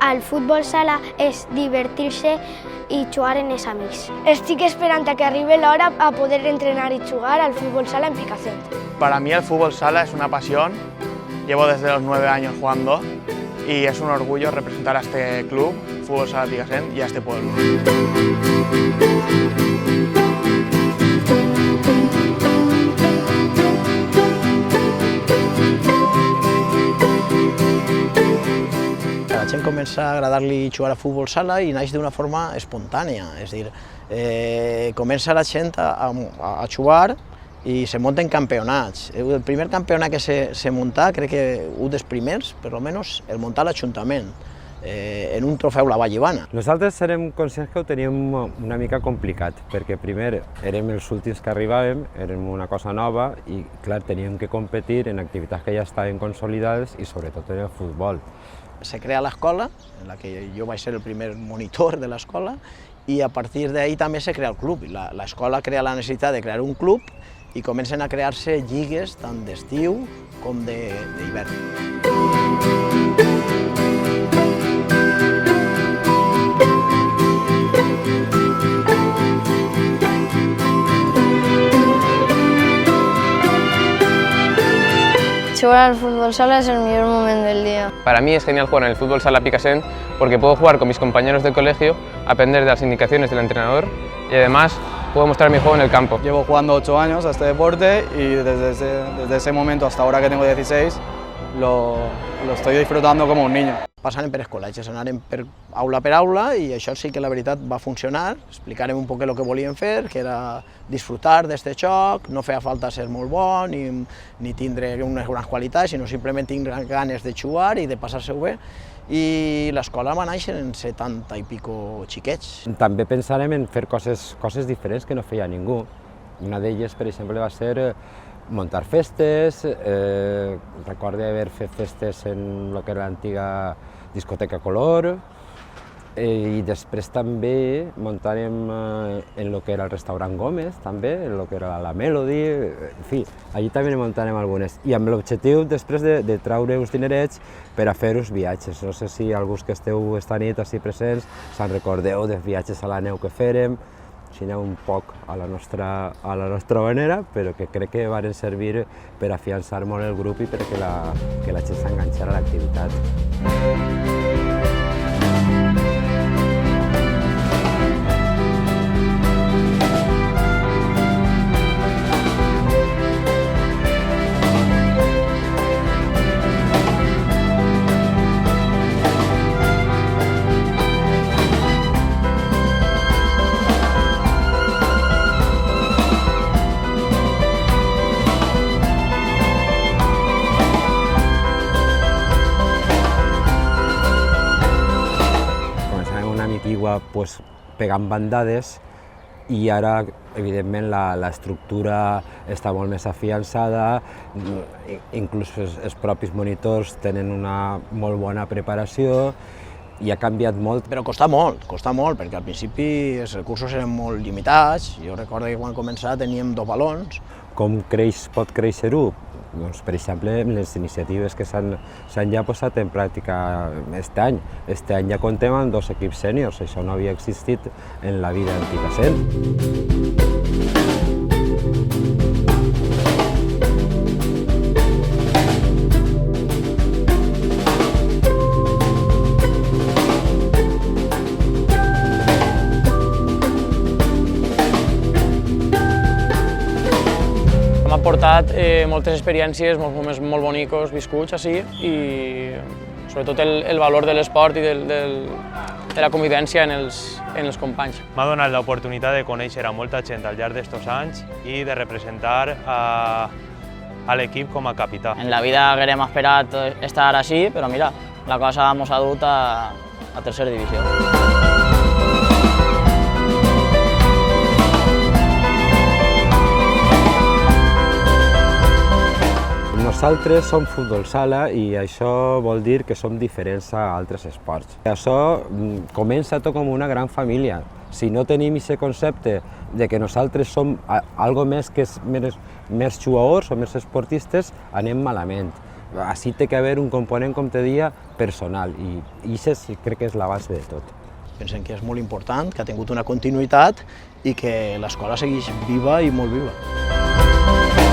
al futbol sala és divertir-se i jugar amb els amics. Estic esperant a que arribi l'hora a poder entrenar y jugar al fútbol sala en Picassent. Para mí el fútbol sala es una pasión. Llevo desde los 9 años jugando y es un orgullo representar a este club, Fútbol Sala Picassent, y a este pueblo. La gent comença a agradar-li jugar a futbol sala i naix d'una forma espontània, és a dir, comença la gent a jugar i se munten campionats. El primer campionat que se munta, crec que un dels primers, per almenys, el muntar l'Ajuntament, en un trofeu la Vallivana. Nosaltres érem conscients que ho teníem una mica complicat, perquè primer érem els últims que arribàvem, érem una cosa nova i, clar, teníem que competir en activitats que ja estaven consolidades i sobretot en el futbol. Se crea l'escola, en la que jo vaig ser el primer monitor de l'escola, i a partir d'ahí també se crea el club. L'escola crea la necessitat de crear un club i comencen a crear-se lligues tant d'estiu com d'hivern. Jugar al fútbol sala es el mejor momento del día. Para mí es genial jugar en el fútbol sala Picassent porque puedo jugar con mis compañeros de colegio, aprender de las indicaciones del entrenador y además puedo mostrar mi juego en el campo. Llevo jugando 8 años a este deporte y desde ese momento hasta ahora que tengo 16 lo estoy disfrutando como un niño. Passàrem per els col·legis, anàrem per aula i això sí que la veritat va funcionar. Explicarem un poc el que volíem fer, que era disfrutar d'aquest joc, no feia falta ser molt bo ni tindre unes grans qualitats, sinó simplement tindre ganes de jugar i de passar-se-ho bé. I l'escola va néixer en 70 i pico xiquets. També pensàrem en fer coses diferents que no feia ningú. Una d'elles, per exemple, va ser muntar festes, recordo haver fet festes en el que era l'antiga discoteca Color, i després també muntarem en el que era el restaurant Gómez, també, en el que era la Melody, en fi, allí també en muntarem algunes. I amb l'objectiu després de treure uns dinerets per a fer uns viatges. No sé si alguns que esteu esta nit així presents se'n recordeu dels viatges a la neu que fèrem, si aneu un poc a la nostra manera, però que crec que van servir per afiançar molt el grup i perquè la gent s'enganxara a l'activitat. Pues, pegant bandades i ara, evidentment, l'estructura està molt més afiançada, inclús els propis monitors tenen una molt bona preparació i ha canviat molt. Però costa molt, perquè al principi els recursos eren molt limitats. Jo recordo que quan començava teníem 2 balons. Com pot créixer-ho? Doncs, per exemple, les iniciatives que s'han ja posat en pràctica aquest any. Aquest any ja comptem amb 2 equips sèniors, això no havia existit en la vida en Picassent. M'ha portat moltes experiències, molts moments molt bonicos viscuts així i sobretot el valor de l'esport i de la convivència en els companys. M'ha donat l'oportunitat de conèixer a molta gent al llarg d'estos anys i de representar a l'equip com a capità. En la vida haguérem esperat estar així, però mira, la cosa ens ha dut a tercera divisió. Nosaltres som futbol sala i això vol dir que som diferents a altres esports. Això comença tot com una gran família. Si no tenim aquest concepte de que nosaltres som algo més que més jugadors o més esportistes, anem malament. Així té que haver un component, com te deia, personal, i això crec que és la base de tot. Pensem que és molt important, que ha tingut una continuïtat i que l'escola segueix viva i molt viva.